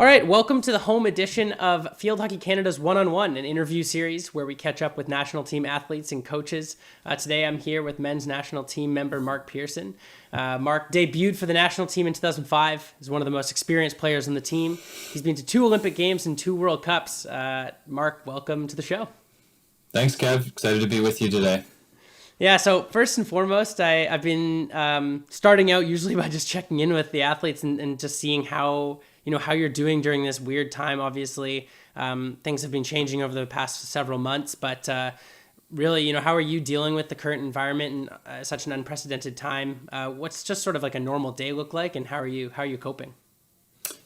All right, welcome to the home edition of Field Hockey Canada's One-on-One, an interview series where we catch up with national team athletes and coaches. Today I'm here with men's national team member Mark Pearson. Mark debuted for the national team in 2005. He's one of the most experienced players on the team. He's been to 2 Olympic Games and 2 World Cups. Mark, welcome to the show. Thanks, Kev. Excited to be with you today. Yeah, so first and foremost, I've been starting out usually by just checking in with the athletes and just seeing how you're doing during this weird time. Obviously, things have been changing over the past several months, but really, how are you dealing with the current environment in such an unprecedented time? What's just sort of like a normal day look like, and how are you coping?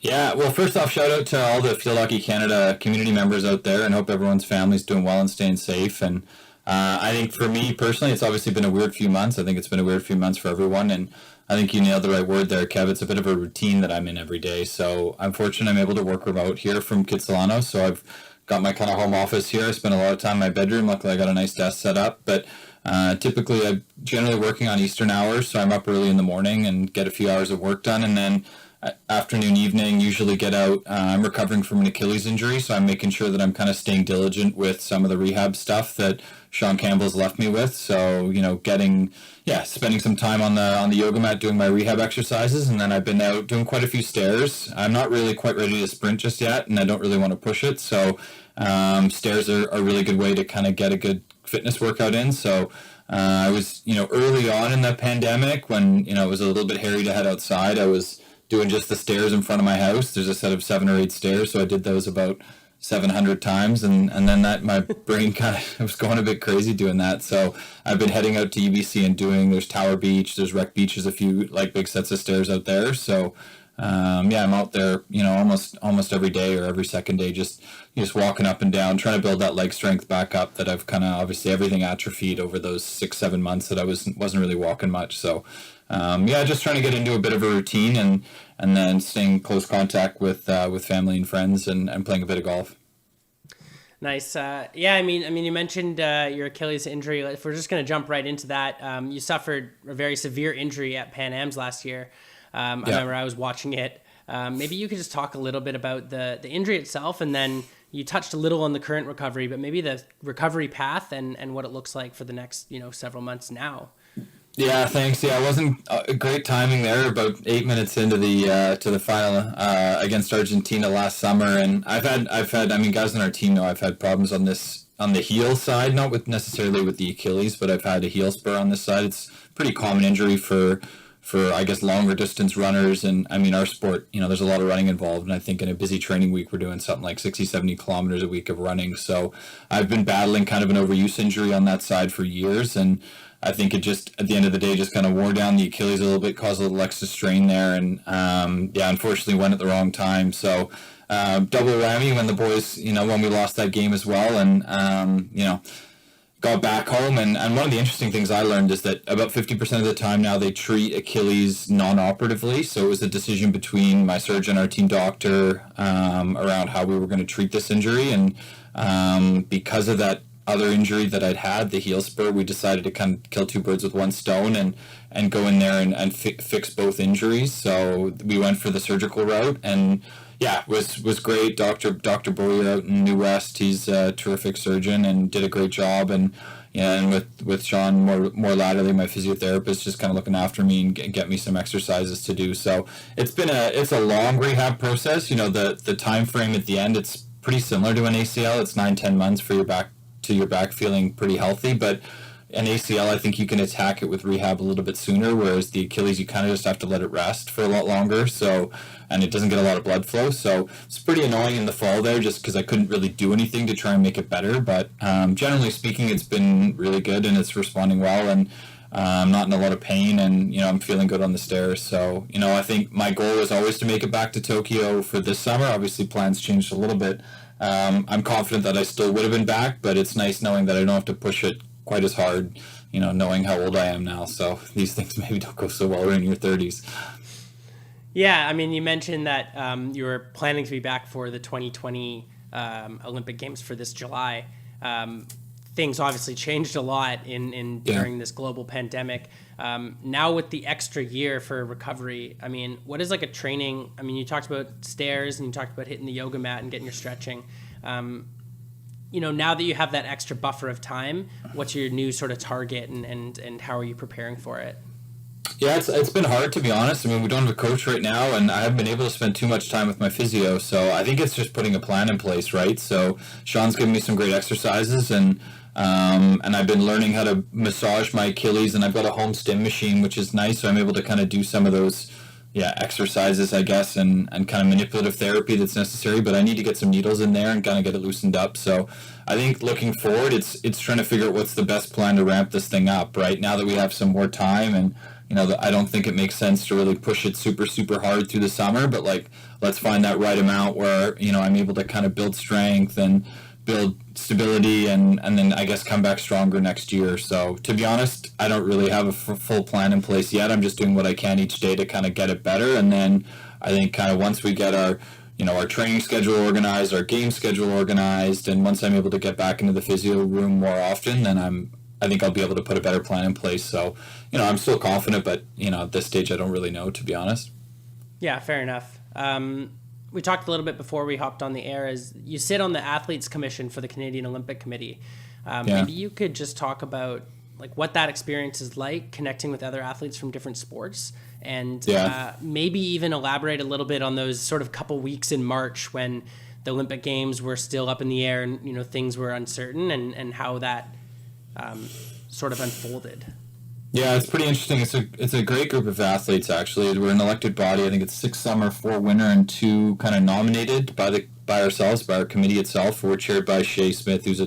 Yeah, well, first off, shout out to all the Field Hockey Canada community members out there, and hope everyone's family's doing well and staying safe. And I think for me personally, it's obviously been a weird few months. I think it's been a weird few months for everyone, and I think you nailed the right word there, Kev. It's a bit of a routine that I'm in every day. So I'm fortunate I'm able to work remote here from Kitsilano. So I've got my kind of home office here. I spend a lot of time in my bedroom. Luckily, I got a nice desk set up. But typically, I'm generally working on Eastern hours. So I'm up early in the morning and get a few hours of work done. And then afternoon, evening, usually get out. I'm recovering from an Achilles injury. So I'm making sure that I'm kind of staying diligent with some of the rehab stuff that Sean Campbell's left me with. So, spending some time on the yoga mat doing my rehab exercises, and then I've been out doing quite a few stairs. I'm not really quite ready to sprint just yet, and I don't really want to push it. So stairs are a really good way to kind of get a good fitness workout in. So I was, early on in the pandemic when, it was a little bit hairy to head outside, I was doing just the stairs in front of my house. There's a set of 7 or 8 stairs, so I did those about 700 times, and then that my brain kind of was going a bit crazy doing that. So I've been heading out to UBC and there's Tower Beach, there's Wreck Beach, there's a few like big sets of stairs out there. So I'm out there, almost every day or every second day, just walking up and down, trying to build that leg strength back up that I've kind of obviously everything atrophied over those 6-7 months that I wasn't really walking much. So just trying to get into a bit of a routine and then staying close contact with family and friends and playing a bit of golf. Nice. I mean, you mentioned your Achilles injury. If we're just going to jump right into that, you suffered a very severe injury at Pan Am's last year. I remember I was watching it. Maybe you could just talk a little bit about the injury itself, and then you touched a little on the current recovery, but maybe the recovery path and what it looks like for the next several months now. Yeah, thanks. Yeah, it wasn't great timing there. About 8 minutes into the final against Argentina last summer, and I've had. I mean, guys on our team know I've had problems on the heel side, not necessarily with the Achilles, but I've had a heel spur on this side. It's a pretty common injury for I guess longer distance runners, and I mean our sport. There's a lot of running involved, and I think in a busy training week we're doing something like 60-70 kilometers a week of running. So I've been battling kind of an overuse injury on that side for years, and I think it just, at the end of the day, just kind of wore down the Achilles a little bit, caused a little extra strain there, and unfortunately went at the wrong time. So double whammy when the boys, when we lost that game as well, and got back home. And one of the interesting things I learned is that about 50% of the time now they treat Achilles non-operatively. So it was a decision between my surgeon, our team doctor, around how we were going to treat this injury, and because of that other injury that I'd had, the heel spur, we decided to kind of kill 2 birds with 1 stone and go in there and fix both injuries. So we went for the surgical route, and was great. Dr. Boyer out in New West, he's a terrific surgeon and did a great job. And with Sean more laterally, my physiotherapist, just kind of looking after me and get me some exercises to do. So it's a long rehab process. The time frame at the end, it's pretty similar to an ACL. It's 9-10 months for your back feeling pretty healthy, but an ACL, I think you can attack it with rehab a little bit sooner, whereas the Achilles, you kind of just have to let it rest for a lot longer, and it doesn't get a lot of blood flow. So it's pretty annoying in the fall there, just because I couldn't really do anything to try and make it better, but generally speaking, it's been really good, and it's responding well, and I'm not in a lot of pain, and I'm feeling good on the stairs. So I think my goal was always to make it back to Tokyo for this summer. Obviously plans changed a little bit. I'm confident that I still would have been back, but it's nice knowing that I don't have to push it quite as hard, knowing how old I am now. So these things maybe don't go so well when you're in your 30s. Yeah, I mean, you mentioned that you were planning to be back for the 2020 Olympic Games for this July. Things obviously changed a lot in during this global pandemic. Now with the extra year for recovery, I mean, what is like a training? I mean, you talked about stairs and you talked about hitting the yoga mat and getting your stretching. Now that you have that extra buffer of time, what's your new sort of target and how are you preparing for it? Yeah, it's been hard, to be honest. I mean, we don't have a coach right now, and I haven't been able to spend too much time with my physio. So I think it's just putting a plan in place, right? So Sean's given me some great exercises, and I've been learning how to massage my Achilles, and I've got a home stim machine, which is nice. So I'm able to kind of do some of those, exercises, I guess, and kind of manipulative therapy that's necessary. But I need to get some needles in there and kind of get it loosened up. So I think looking forward, it's trying to figure out what's the best plan to ramp this thing up, right? Now that we have some more time, and I don't think it makes sense to really push it super, super hard through the summer, but like, let's find that right amount where, I'm able to kind of build strength and build stability and then I guess come back stronger next year. So to be honest, I don't really have a full plan in place yet. I'm just doing what I can each day to kind of get it better. And then I think kind of once we get our training schedule organized, our game schedule organized, and once I'm able to get back into the physio room more often, then I think I'll be able to put a better plan in place. So, I'm still confident, but, at this stage, I don't really know, to be honest. Yeah, fair enough. We talked a little bit before we hopped on the air, as you sit on the Athletes Commission for the Canadian Olympic Committee. Maybe you could just talk about like what that experience is like, connecting with other athletes from different sports, and maybe even elaborate a little bit on those sort of couple weeks in March when the Olympic Games were still up in the air and, things were uncertain, and how that sort of unfolded. Yeah, it's pretty interesting. It's a great group of athletes, actually. We're an elected body. I think it's 6 summer, 4 winter, and 2 kind of nominated by ourselves, by our committee itself. We're chaired by Shea Smith, he's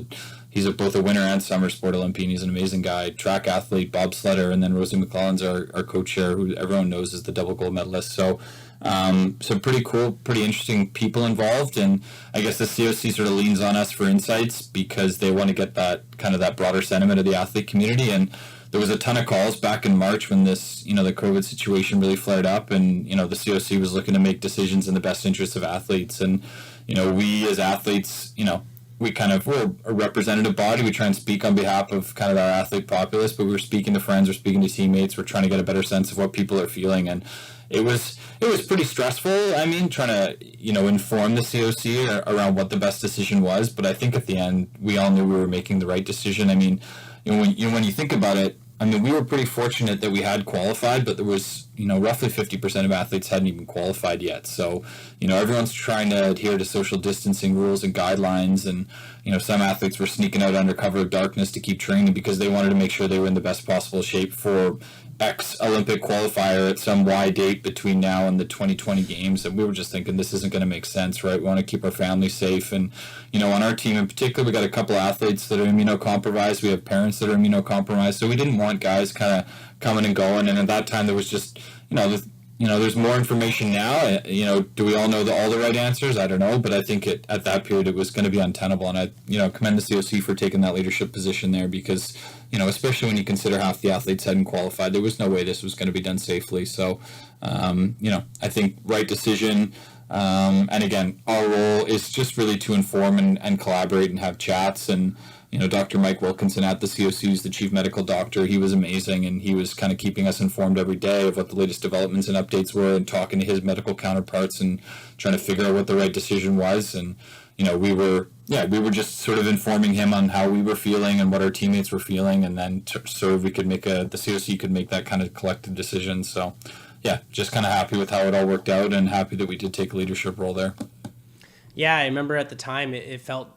both a winter and summer sport Olympian. He's an amazing guy. Track athlete, bobsledder, and then Rosie McClellan's our co-chair, who everyone knows is the double gold medalist. So pretty cool, pretty interesting people involved, and I guess the COC sort of leans on us for insights because they want to get that broader sentiment of the athlete community. And there was a ton of calls back in March when this, the COVID situation really flared up, and, the COC was looking to make decisions in the best interest of athletes. And, we as athletes, we're a representative body. We try and speak on behalf of kind of our athlete populace, but we're speaking to friends, we're speaking to teammates, we're trying to get a better sense of what people are feeling. And it was pretty stressful. I mean, trying to, inform the COC around what the best decision was. But I think at the end, we all knew we were making the right decision. I mean, when you think about it, I mean, we were pretty fortunate that we had qualified, but there was, roughly 50% of athletes hadn't even qualified yet. So, everyone's trying to adhere to social distancing rules and guidelines. And, some athletes were sneaking out under cover of darkness to keep training because they wanted to make sure they were in the best possible shape for X Olympic qualifier at some Y date between now and the 2020 games. And we were just thinking, this isn't going to make sense, right? We want to keep our families safe. And, on our team in particular, we got a couple athletes that are immunocompromised. We have parents that are immunocompromised. So we didn't want guys kind of coming and going. And at that time, there was just, there's more information now. Do we all know all the right answers? I don't know. But I think at that period, it was going to be untenable. And I, commend the COC for taking that leadership position there because, especially when you consider half the athletes hadn't qualified, there was no way this was going to be done safely. So, I think right decision. And again, our role is just really to inform and collaborate and have chats. And, Dr. Mike Wilkinson at the COC is the chief medical doctor. He was amazing, and he was kind of keeping us informed every day of what the latest developments and updates were, and talking to his medical counterparts and trying to figure out what the right decision was. And, we were just sort of informing him on how we were feeling and what our teammates were feeling, and then so we could the COC could make that kind of collective decision. So, yeah, just kind of happy with how it all worked out, and happy that we did take a leadership role there. Yeah, I remember at the time it felt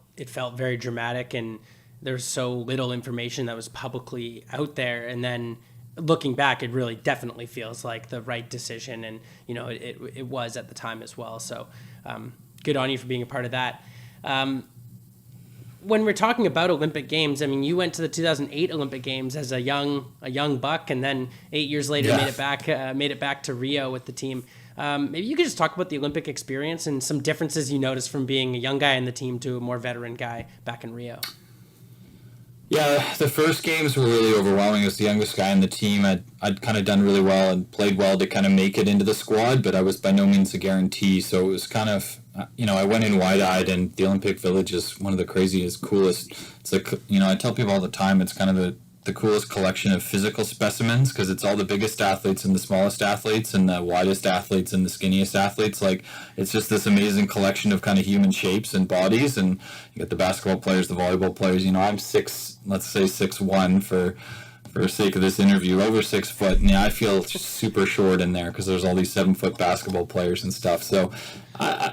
very dramatic, and there's so little information that was publicly out there. And then looking back, it really definitely feels like the right decision, and it was at the time as well. So good on you for being a part of that. When we're talking about Olympic Games, I mean, you went to the 2008 Olympic Games as a young buck, and then 8 years later made it back to Rio with the team. Maybe you could just talk about the Olympic experience and some differences you noticed from being a young guy in the team to a more veteran guy back in Rio. Yeah, the first games were really overwhelming. As the youngest guy in the team, I'd kind of done really well and played well to kind of make it into the squad, but I was by no means a guarantee. So it was kind of, I went in wide-eyed, and the Olympic Village is one of the craziest, coolest. It's like, I tell people all the time, it's kind of the coolest collection of physical specimens, because it's all the biggest athletes and the smallest athletes and the widest athletes and the skinniest athletes. Like, it's just this amazing collection of kind of human shapes and bodies. And you get the basketball players, the volleyball players. You know, I'm let's say 6'1" for sake of this interview, over 6 foot. And yeah, I feel super short in there because there's all these 7-foot basketball players and stuff. So,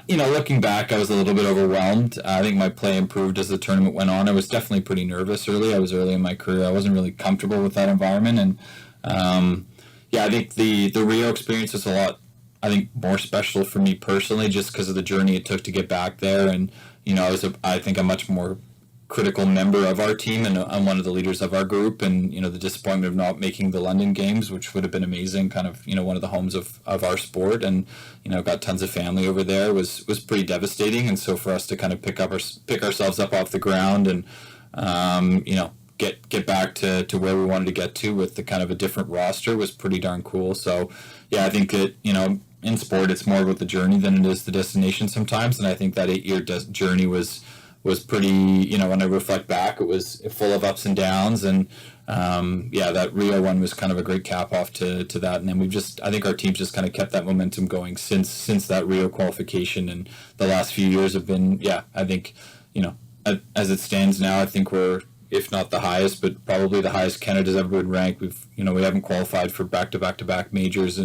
you know, looking back, I was a little bit overwhelmed. I think my play improved as the tournament went on. I was definitely pretty nervous early. I was early in my career. I wasn't really comfortable with that environment. And yeah, I think the Rio experience was a lot, I think, more special for me personally, just because of the journey it took to get back there. And, you know, I think a much more critical member of our team, and I'm one of the leaders of our group. And, you know, the disappointment of not making the London games, which would have been amazing, kind of, you know, one of the homes of our sport, and, you know, got tons of family over there, was pretty devastating. And so for us to kind of pick ourselves up off the ground and, you know, get back to where we wanted to get to with the kind of a different roster was pretty darn cool. So yeah, I think that, you know, in sport, it's more about the journey than it is the destination sometimes. And I think that 8-year journey was pretty, you know, when I reflect back, it was full of ups and downs. And yeah, that Rio one was kind of a great cap off to that. And then I think our team's just kind of kept that momentum going since that Rio qualification. And the last few years have been, yeah, I think, you know, as it stands now, I think we're, if not the highest, but probably the highest Canada's ever been ranked. We haven't qualified for back-to-back majors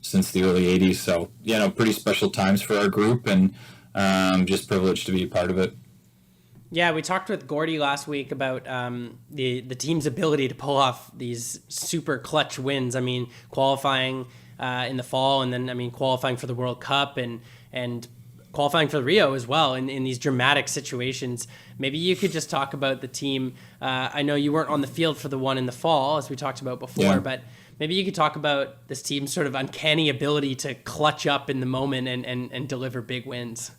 since the early 80s. So, you know, pretty special times for our group, and just privileged to be a part of it. Yeah, we talked with Gordy last week about the team's ability to pull off these super clutch wins. I mean, qualifying in the fall, and then, I mean, qualifying for the World Cup and qualifying for the Rio as well in these dramatic situations. Maybe you could just talk about the team. I know you weren't on the field for the one in the fall, as we talked about before, yeah. But maybe you could talk about this team's sort of uncanny ability to clutch up in the moment and deliver big wins.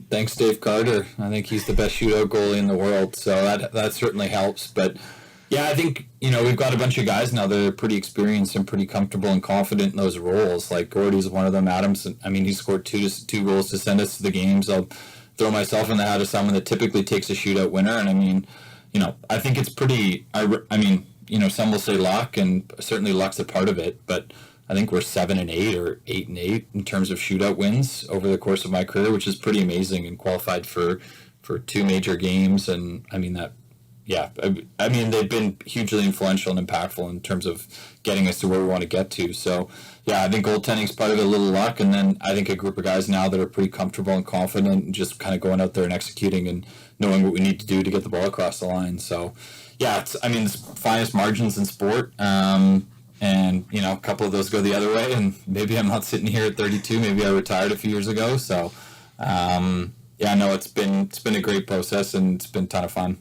Thanks, Dave Carter. I think he's the best shootout goalie in the world, so that certainly helps. But yeah, I think, you know, we've got a bunch of guys now that are pretty experienced and pretty comfortable and confident in those roles. Like Gordy's one of them. Adams, I mean, he scored two goals to send us to the games. I'll throw myself in the hat of someone that typically takes a shootout winner. And I mean, you know, I think it's pretty. I mean, you know, some will say luck, and certainly luck's a part of it, but I think we're 7-8 or 8-8 in terms of shootout wins over the course of my career, which is pretty amazing, and qualified for 2 major games. And I mean that, yeah, I mean, they've been hugely influential and impactful in terms of getting us to where we want to get to. So yeah, I think goaltending's part of it, a little luck, and then I think a group of guys now that are pretty comfortable and confident and just kind of going out there and executing and knowing what we need to do to get the ball across the line. So yeah, it's the finest margins in sport. And, you know, a couple of those go the other way, and maybe I'm not sitting here at 32. Maybe I retired a few years ago. So, yeah, no, it's been a great process, and it's been a ton of fun.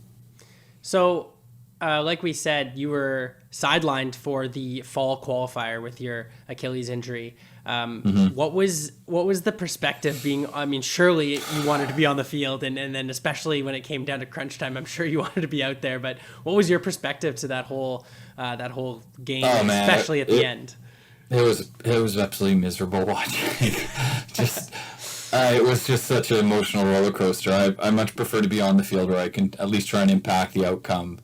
So, like we said, you were sidelined for the fall qualifier with your Achilles injury. What was the perspective being? I mean, surely you wanted to be on the field, and then especially when it came down to crunch time, I'm sure you wanted to be out there. But what was your perspective to that whole game, especially at the end? It was absolutely miserable watching. It was just such an emotional roller coaster. I much prefer to be on the field where I can at least try and impact the outcome,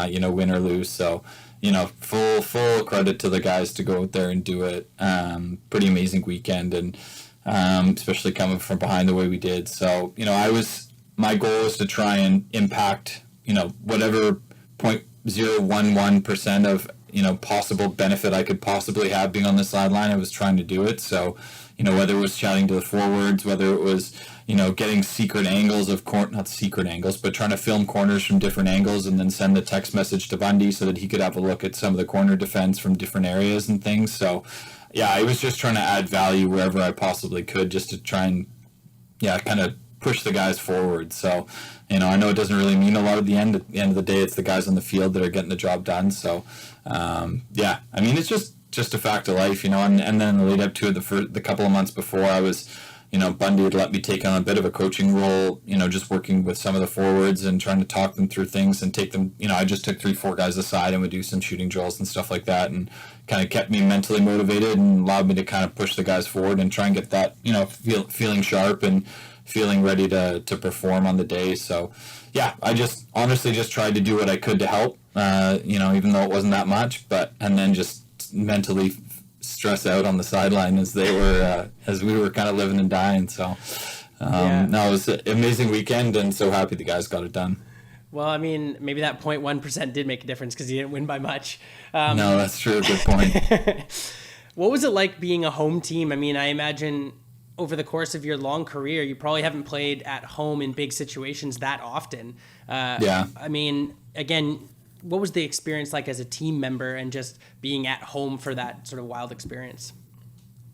you know, win or lose. So, you know, full credit to the guys to go out there and do it. Pretty amazing weekend, and especially coming from behind the way we did. So, you know, my goal was to try and impact, you know, whatever 0.011% of, you know, possible benefit I could possibly have being on the sideline. I was trying to do it. So, you know, whether it was chatting to the forwards, whether it was, you know, getting secret angles of not secret angles, but trying to film corners from different angles and then send a text message to Bundy so that he could have a look at some of the corner defense from different areas and things. So, yeah, I was just trying to add value wherever I possibly could, just to try and, yeah, kind of push the guys forward. So, you know, I know it doesn't really mean a lot at the end. At the end of the day, it's the guys on the field that are getting the job done. So, yeah, I mean, it's just a fact of life, you know. And then in the lead up to it, the couple of months before, I was, you know, Bundy had let me take on a bit of a coaching role, you know, just working with some of the forwards and trying to talk them through things and take them, you know, I just took 3-4 guys aside and would do some shooting drills and stuff like that, and kind of kept me mentally motivated and allowed me to kind of push the guys forward and try and get that, you know, feeling sharp and feeling ready to perform on the day. So yeah, I just honestly just tried to do what I could to help, even though it wasn't that much, and then just mentally stress out on the sideline as we were kind of living and dying. So no, it was an amazing weekend, and so happy the guys got it done. Well, I mean, maybe that 0.1% did make a difference because you didn't win by much. No, that's true. Good point. What was it like being a home team? I mean, I imagine over the course of your long career, you probably haven't played at home in big situations that often. Yeah. I mean, again, what was the experience like as a team member and just being at home for that sort of wild experience?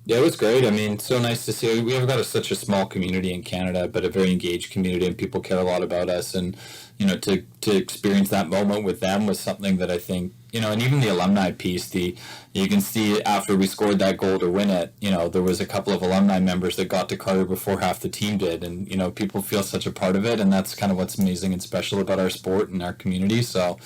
Yeah, it was great. I mean, so nice to see. We have got such a small community in Canada, but a very engaged community, and people care a lot about us. And to experience that moment with them was something that I think, and even the alumni piece. You can see after we scored that goal to win it, there was a couple of alumni members that got to Carter before half the team did, and people feel such a part of it, and that's kind of what's amazing and special about our sport and our community. So,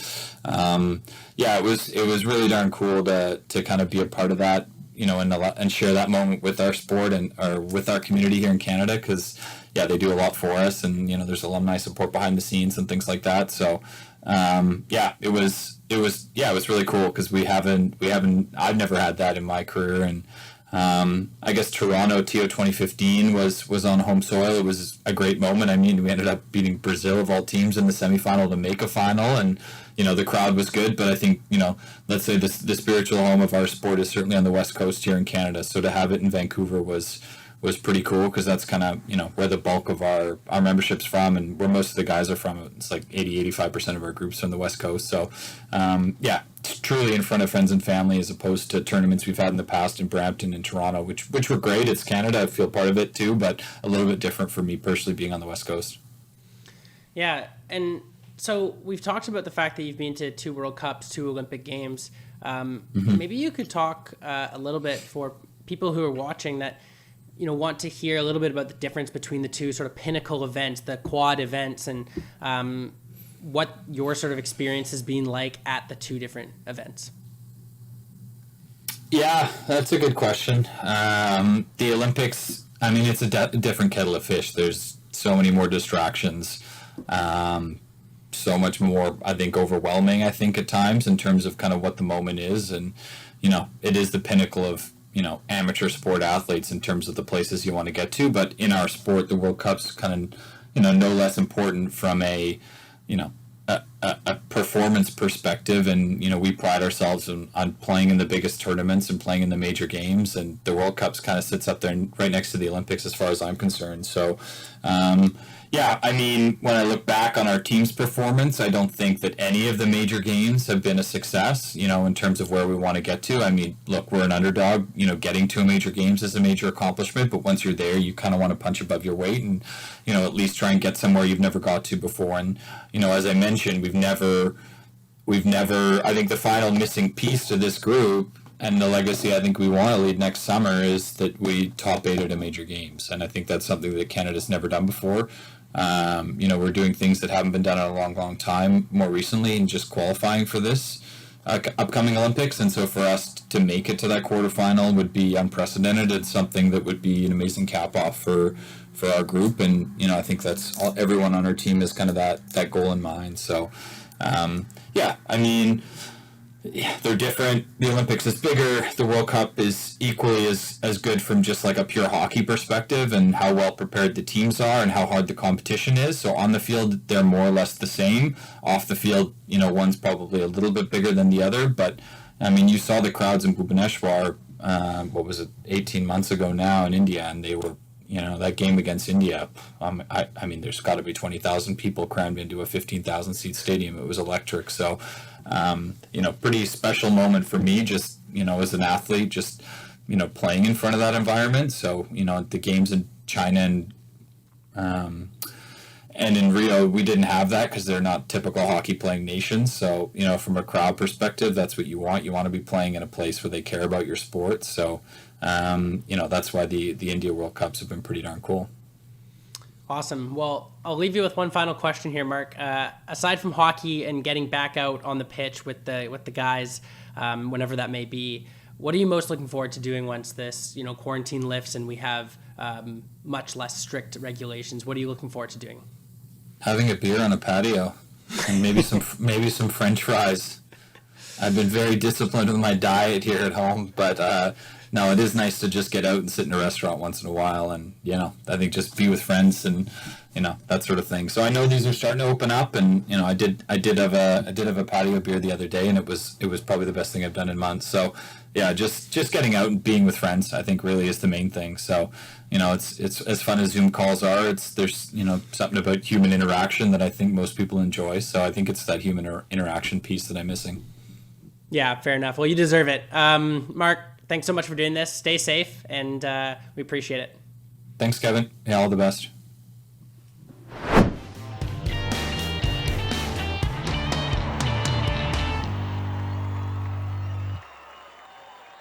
yeah, it was really darn cool to kind of be a part of that. And share that moment with our sport or with our community here in Canada, because yeah, they do a lot for us, and there's alumni support behind the scenes and things like that. So it was really cool because I've never had that in my career. And I guess Toronto TO 2015 was on home soil. It was a great moment. I mean, we ended up beating Brazil of all teams in the semifinal to make a final, and the crowd was good, but I think, let's say the spiritual home of our sport is certainly on the West Coast here in Canada. So to have it in Vancouver was pretty cool, because that's kind of, where the bulk of our membership's from, and where most of the guys are from. It's like 85% of our groups on the West Coast. So, truly in front of friends and family, as opposed to tournaments we've had in the past in Brampton and Toronto, which were great. It's Canada. I feel part of it too, but a little bit different for me personally being on the West Coast. Yeah, and so we've talked about the fact that you've been to 2 World Cups, 2 Olympic Games. Maybe you could talk a little bit for people who are watching that, want to hear a little bit about the difference between the two sort of pinnacle events, the quad events, and what your sort of experience has been like at the 2 different events. Yeah, that's a good question. The Olympics, I mean, it's a different kettle of fish. There's so many more distractions. So much more, I think, overwhelming, I think, at times in terms of kind of what the moment is. And, it is the pinnacle of, amateur sport athletes in terms of the places you want to get to. But in our sport, the World Cup's kind of, no less important from a performance perspective. And, we pride ourselves on playing in the biggest tournaments and playing in the major games. And the World Cup's kind of sits up there right next to the Olympics as far as I'm concerned. So, yeah, I mean, when I look back on our team's performance, I don't think that any of the major games have been a success, in terms of where we want to get to. I mean, look, we're an underdog, getting to a major games is a major accomplishment, but once you're there, you kind of want to punch above your weight and, at least try and get somewhere you've never got to before. And, as I mentioned, we've never, I think the final missing piece to this group and the legacy I think we want to lead next summer is that we top 8 at a major games. And I think that's something that Canada's never done before. We're doing things that haven't been done in a long, long time more recently, and just qualifying for this upcoming Olympics. And so for us to make it to that quarterfinal would be unprecedented. It's something that would be an amazing cap off for our group. And, I think that's everyone on our team has kind of that goal in mind. So, yeah, I mean, yeah, they're different. The Olympics is bigger. The World Cup is equally as good from just like a pure hockey perspective, and how well prepared the teams are and how hard the competition is. So on the field, they're more or less the same. Off the field, one's probably a little bit bigger than the other. But, I mean, you saw the crowds in Bhubaneswar, 18 months ago now in India, and they were, that game against India, I mean, there's got to be 20,000 people crammed into a 15,000 seat stadium. It was electric. So, pretty special moment for me, just, as an athlete, just, playing in front of that environment. So, the games in China and in Rio, we didn't have that because they're not typical hockey playing nations. So, from a crowd perspective, that's what you want. You want to be playing in a place where they care about your sport. So, that's why the India World Cups have been pretty darn cool. Awesome. Well, I'll leave you with one final question here, Mark. Aside from hockey and getting back out on the pitch with the guys, whenever that may be, What are you most looking forward to doing once this, quarantine lifts and we have much less strict regulations? What are you looking forward to doing? Having a beer on a patio, and maybe some French fries. I've been very disciplined with my diet here at home, but no, it is nice to just get out and sit in a restaurant once in a while, and I think just be with friends and that sort of thing. So I know these are starting to open up, and I did have a patio beer the other day, and it was probably the best thing I've done in months. So yeah, just getting out and being with friends, I think really is the main thing. So it's as fun as Zoom calls are. There's something about human interaction that I think most people enjoy. So I think it's that human interaction piece that I'm missing. Yeah, fair enough. Well, you deserve it. Mark, thanks so much for doing this. Stay safe, and we appreciate it. Thanks, Kevin. Yeah, all the best.